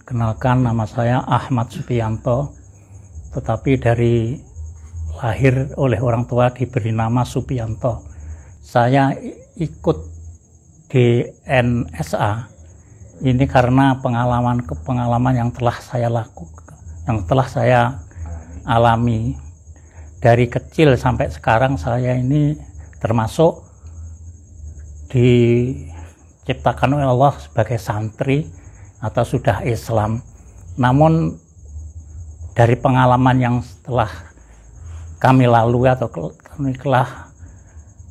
Kenalkan, nama saya Ahmad Supianto, tetapi dari lahir oleh orang tua diberi nama Supianto. Saya ikut di NSA ini karena pengalaman yang telah saya lakukan, yang telah saya alami. Dari kecil sampai sekarang saya ini termasuk diciptakan oleh Allah sebagai santri atau sudah Islam. Namun dari pengalaman yang telah kami lalui atau kami telah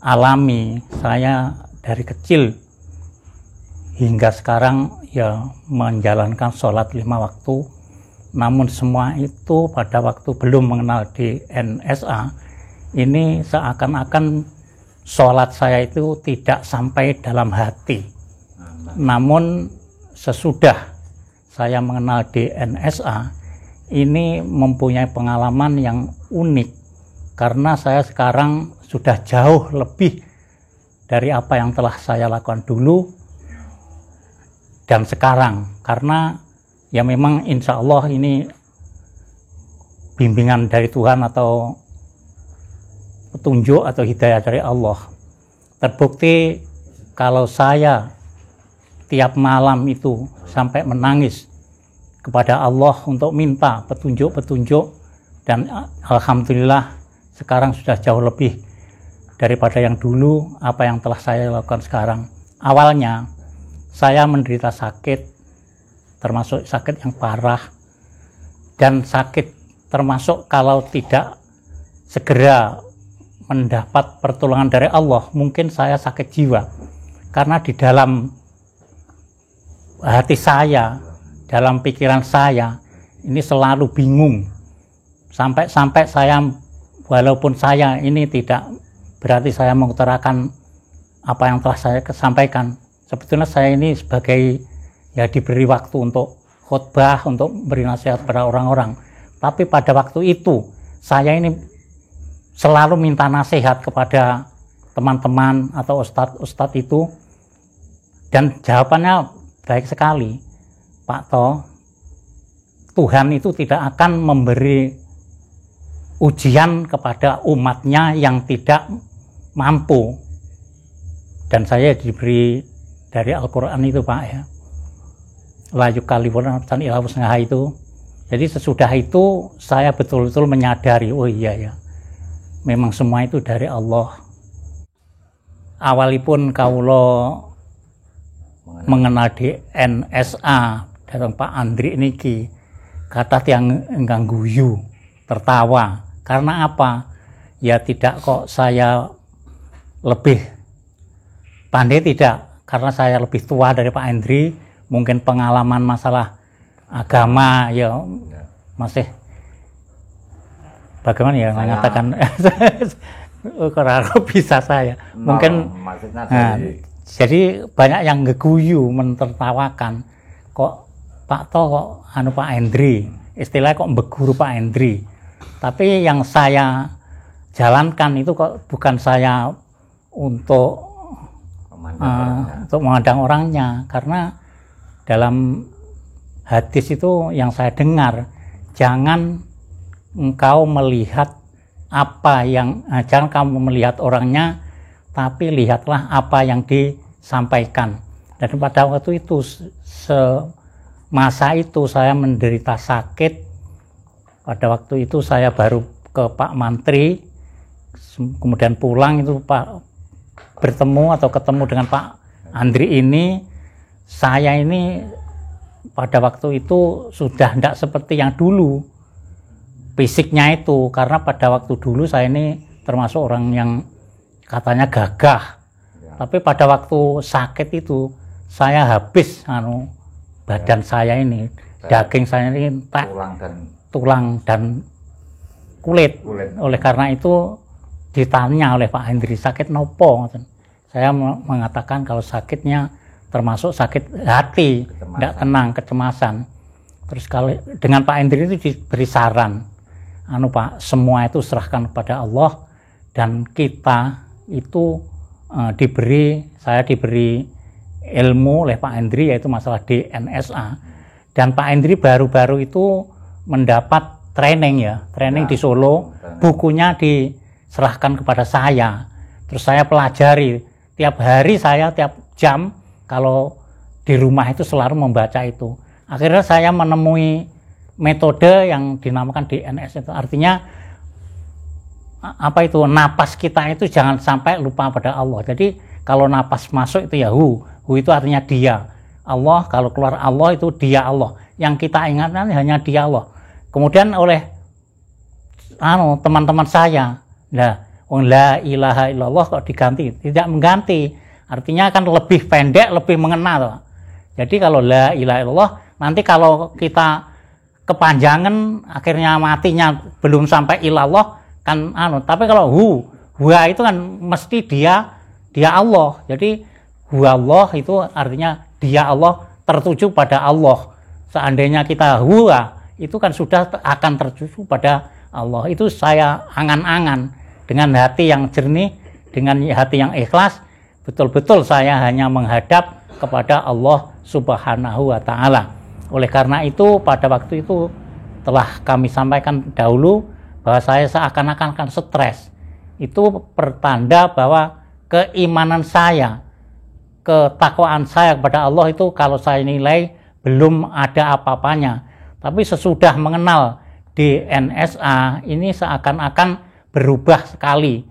alami, saya dari kecil hingga sekarang ya menjalankan sholat 5 waktu. Namun semua itu pada waktu belum mengenal di NSA ini seakan-akan sholat saya itu tidak sampai dalam hati. Namun sesudah saya mengenal di NSA ini mempunyai pengalaman yang unik, karena saya sekarang sudah jauh lebih dari apa yang telah saya lakukan dulu dan sekarang, karena ya memang insya Allah ini bimbingan dari Tuhan atau petunjuk atau hidayah dari Allah. Terbukti kalau saya tiap malam itu sampai menangis kepada Allah untuk minta petunjuk-petunjuk, dan alhamdulillah sekarang sudah jauh lebih daripada yang dulu apa yang telah saya lakukan sekarang. Awalnya saya menderita sakit, termasuk sakit yang parah, dan sakit termasuk kalau tidak segera mendapat pertolongan dari Allah mungkin saya sakit jiwa, karena di dalam hati saya, dalam pikiran saya ini selalu bingung, sampai saya, walaupun saya ini tidak berarti saya mengutarakan apa yang telah saya sampaikan, sebetulnya saya ini sebagai ya diberi waktu untuk khutbah, untuk beri nasihat pada orang-orang. Tapi pada waktu itu saya ini selalu minta nasihat kepada teman-teman atau ustadz itu, dan jawabannya baik sekali, Pak To, Tuhan itu tidak akan memberi ujian kepada umatnya yang tidak mampu. Dan saya diberi dari Al-Quran itu, Pak, ya, la yukallifuna nafsan illa wus'aha itu. Jadi sesudah itu saya betul-betul menyadari, oh iya ya, memang semua itu dari Allah. Awalipun kaulo mengenal di NSA datang Pak Andri niki, kata yang enggang guyu, tertawa. Karena apa? Ya tidak kok saya lebih pandai, tidak, karena saya lebih tua dari Pak Andri. Mungkin pengalaman masalah agama ya masih bagaimana ya mengatakan kok bisa saya mungkin jadi banyak yang ngeguyu, mentertawakan, kok Pak To kok Pak Andri, istilahnya kok beguru Pak Andri. Tapi yang saya jalankan itu kok bukan saya untuk memandang orangnya, karena dalam hadis itu yang saya dengar, jangan engkau melihat apa yang, jangan kamu melihat orangnya, tapi lihatlah apa yang disampaikan. Dan pada waktu itu, semasa itu saya menderita sakit. Pada waktu itu saya baru ke Pak Mantri, kemudian pulang itu Pak bertemu atau ketemu dengan Pak Andri ini. Saya ini pada waktu itu sudah tidak seperti yang dulu fisiknya itu, karena pada waktu dulu saya ini termasuk orang yang katanya gagah, tapi pada waktu sakit itu saya habis badan saya ini, daging saya ini tulang dan kulit. Oleh karena itu ditanya oleh Pak Hendri, sakit nopo? Saya mengatakan kalau sakitnya termasuk sakit hati, tidak tenang, kecemasan. Terus kalau dengan Pak Hendri itu diberi saran, Pak, semua itu serahkan kepada Allah, dan kita itu saya diberi ilmu oleh Pak Hendri, yaitu masalah DNSA. Dan Pak Hendri baru-baru itu mendapat training di Solo. Bukunya diserahkan kepada saya. Terus saya pelajari. Tiap hari saya, tiap jam, kalau di rumah itu selalu membaca itu. Akhirnya saya menemui metode yang dinamakan DNS itu. Artinya apa itu? Napas kita itu jangan sampai lupa pada Allah. Jadi kalau napas masuk itu ya hu itu artinya dia. Allah, kalau keluar Allah itu dia Allah. Yang kita ingatkan hanya dia Allah. Kemudian oleh teman-teman saya, la ilaha illallah kok diganti? Tidak mengganti. Artinya kan lebih pendek, lebih mengenal. Jadi kalau la ilaha illallah, nanti kalau kita kepanjangan akhirnya matinya belum sampai ilallah kan tapi kalau huwa itu kan mesti dia Allah. Jadi huwa Allah itu artinya dia Allah, tertuju pada Allah. Seandainya kita huwa itu kan sudah akan tertuju pada Allah. Itu saya angan-angan dengan hati yang jernih, dengan hati yang ikhlas, betul-betul saya hanya menghadap kepada Allah Subhanahu wa Ta'ala. Oleh karena itu pada waktu itu telah kami sampaikan dahulu bahwa saya seakan-akan akan stres. Itu pertanda bahwa keimanan saya, ketakwaan saya kepada Allah itu kalau saya nilai belum ada apa-apanya. Tapi sesudah mengenal DNSA ini seakan-akan berubah sekali.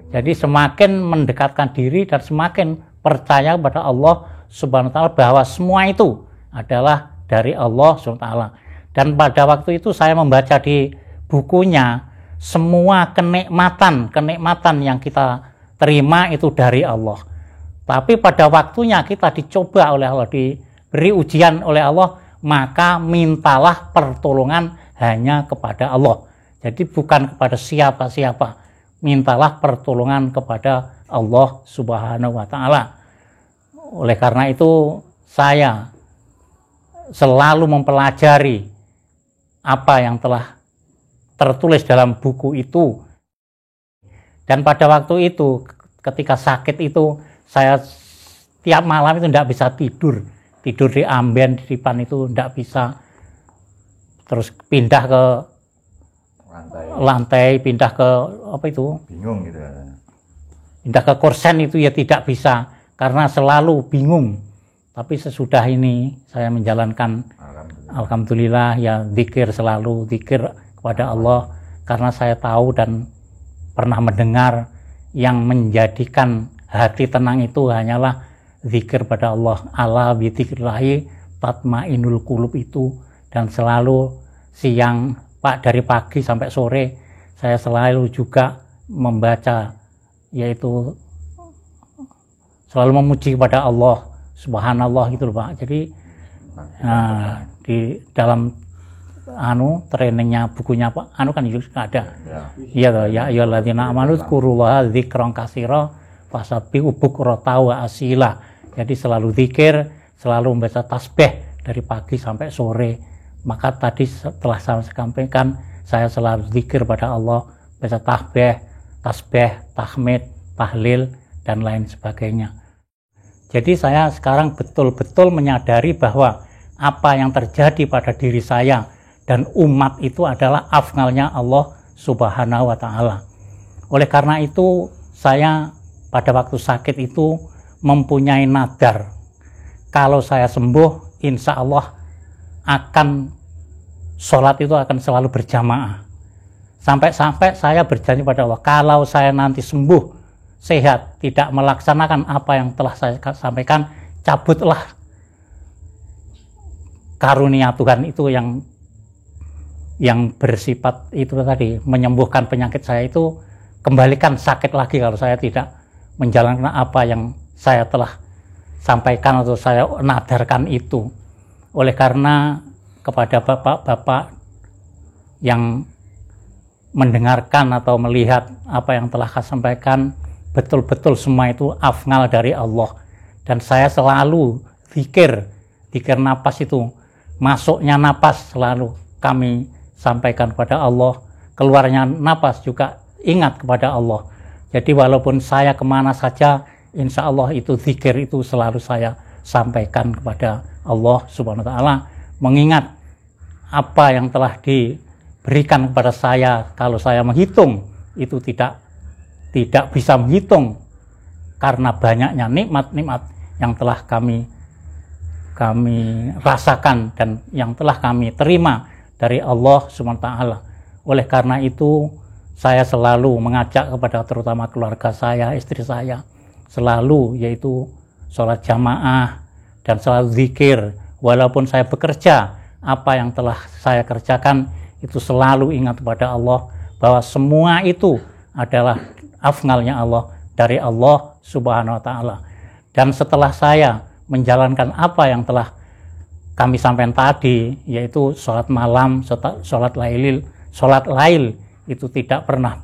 Jadi semakin mendekatkan diri dan semakin percaya kepada Allah Subhanahu wa Ta'ala bahwa semua itu adalah dari Allah Subhanahu wa Ta'ala. Dan pada waktu itu saya membaca di bukunya, semua kenikmatan yang kita terima itu dari Allah. Tapi pada waktunya kita dicoba oleh Allah, diberi ujian oleh Allah, maka mintalah pertolongan hanya kepada Allah. Jadi bukan kepada siapa-siapa. Mintalah pertolongan kepada Allah Subhanahu wa Ta'ala. Oleh karena itu saya selalu mempelajari apa yang telah tertulis dalam buku itu. Dan pada waktu itu ketika sakit itu saya tiap malam itu tidak bisa tidur di amben, di depan itu tidak bisa. Terus pindah ke lantai, pindah ke apa itu? Bingung gitu. Pindah ke kursen itu ya tidak bisa karena selalu bingung. Tapi sesudah ini saya menjalankan alhamdulillah ya zikir, selalu zikir kepada Allah karena saya tahu dan pernah mendengar yang menjadikan hati tenang itu hanyalah zikir pada Allah. Ala bi dzikrillahi tatmainul qulub itu. Dan selalu siang dari pagi sampai sore saya selalu juga membaca, yaitu selalu memuji kepada Allah Subhanallah gitu loh Pak. Jadi di dalam trainingnya bukunya Pak kan juga ada. Iya toh, ya ayyuhalladzina amanu dzkurullaha dzikran katsira fasabbihu bukrata wa asila. Jadi selalu zikir, selalu membaca tasbih dari pagi sampai sore. Maka tadi setelah saya sampaikan, saya selalu zikir pada Allah, baca tasbih, tahmid, tahlil dan lain sebagainya. Jadi saya sekarang betul-betul menyadari bahwa apa yang terjadi pada diri saya dan umat itu adalah afnalnya Allah Subhanahu wa Ta'ala. Oleh karena itu saya pada waktu sakit itu mempunyai nadar. Kalau saya sembuh, insya Allah akan sholat itu akan selalu berjamaah. Sampai-sampai saya berjanji pada Allah, kalau saya nanti sembuh, sehat, tidak melaksanakan apa yang telah saya sampaikan, cabutlah karunia Tuhan itu yang bersifat itu tadi, menyembuhkan penyakit saya itu, kembalikan sakit lagi kalau saya tidak menjalankan apa yang saya telah sampaikan atau saya nadarkan itu. Oleh karena kepada bapak-bapak yang mendengarkan atau melihat apa yang telah saya sampaikan, betul-betul semua itu afnal dari Allah. Dan saya selalu zikir napas itu, masuknya napas selalu kami sampaikan kepada Allah, keluarnya napas juga ingat kepada Allah. Jadi walaupun saya kemana saja, insya Allah itu zikir itu selalu saya sampaikan kepada Allah Subhanahu wa taala, mengingat apa yang telah diberikan kepada saya. Kalau saya menghitung itu tidak bisa menghitung, karena banyaknya nikmat-nikmat yang telah kami rasakan dan yang telah kami terima dari Allah Subhanahu wa taala. Oleh karena itu saya selalu mengajak kepada terutama keluarga saya, istri saya, selalu yaitu sholat jamaah dan selalu zikir. Walaupun saya bekerja, apa yang telah saya kerjakan itu selalu ingat kepada Allah, bahwa semua itu adalah afnalnya Allah, dari Allah Subhanahu wa taala. Dan setelah saya menjalankan apa yang telah kami sampaikan tadi, yaitu sholat malam, sholat lail itu tidak pernah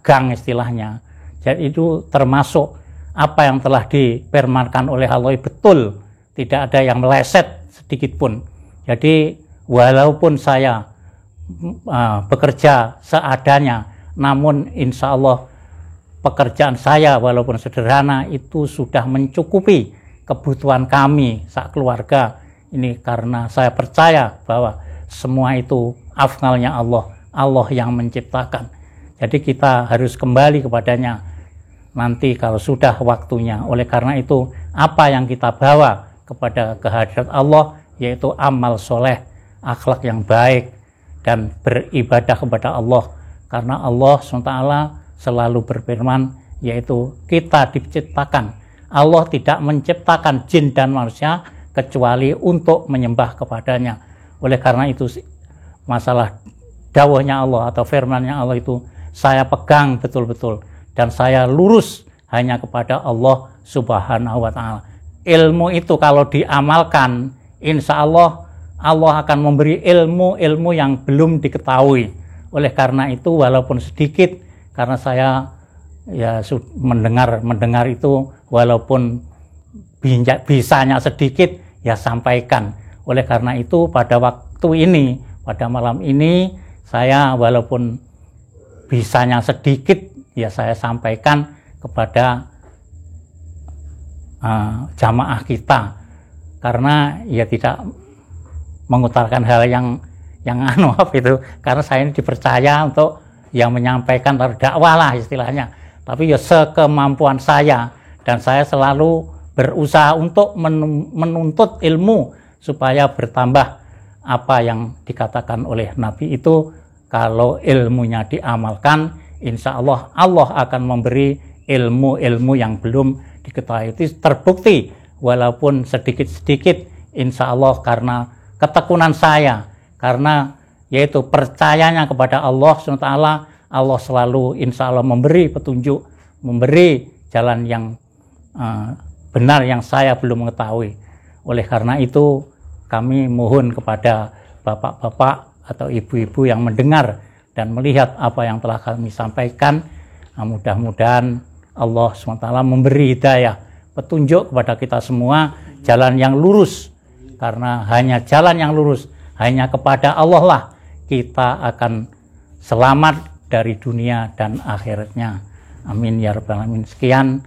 gang istilahnya. Jadi itu termasuk apa yang telah dipermankan oleh Allah, betul, tidak ada yang meleset sedikit pun. Jadi walaupun saya bekerja seadanya, namun insya Allah pekerjaan saya walaupun sederhana itu sudah mencukupi kebutuhan kami saat keluarga ini, karena saya percaya bahwa semua itu afnalnya Allah, Allah yang menciptakan. Jadi kita harus kembali kepadanya nanti kalau sudah waktunya. Oleh karena itu apa yang kita bawa kepada kehadirat Allah, yaitu amal soleh, akhlak yang baik, dan beribadah kepada Allah. Karena Allah SWT selalu berfirman, yaitu kita diciptakan. Allah tidak menciptakan jin dan manusia kecuali untuk menyembah kepadanya. Oleh karena itu masalah dawahnya Allah atau firmannya Allah itu saya pegang betul-betul, dan saya lurus hanya kepada Allah Subhanahu wa taala. Ilmu itu kalau diamalkan, insya Allah Allah akan memberi ilmu yang belum diketahui. Oleh karena itu walaupun sedikit, karena saya ya mendengar itu, walaupun bisanya sedikit ya sampaikan. Oleh karena itu pada waktu ini, pada malam ini, saya walaupun bisanya sedikit ya saya sampaikan kepada jamaah kita, karena ya tidak mengutarakan hal yang itu, karena saya ini dipercaya untuk yang menyampaikan dakwah lah istilahnya, tapi ya sekemampuan saya, dan saya selalu berusaha untuk menuntut ilmu supaya bertambah. Apa yang dikatakan oleh Nabi itu, kalau ilmunya diamalkan, insya Allah Allah akan memberi ilmu yang belum diketahui. Itu terbukti walaupun sedikit-sedikit, insya Allah, karena ketekunan saya, karena yaitu percayanya kepada Allah SWT, Allah selalu insya Allah memberi petunjuk, memberi jalan yang benar yang saya belum mengetahui. Oleh karena itu kami mohon kepada bapak-bapak atau ibu-ibu yang mendengar dan melihat apa yang telah kami sampaikan, mudah-mudahan Allah SWT memberi hidayah, petunjuk kepada kita semua, jalan yang lurus. Karena hanya jalan yang lurus, hanya kepada Allah lah kita akan selamat dari dunia dan akhiratnya. Amin ya rabbal alamin. Sekian.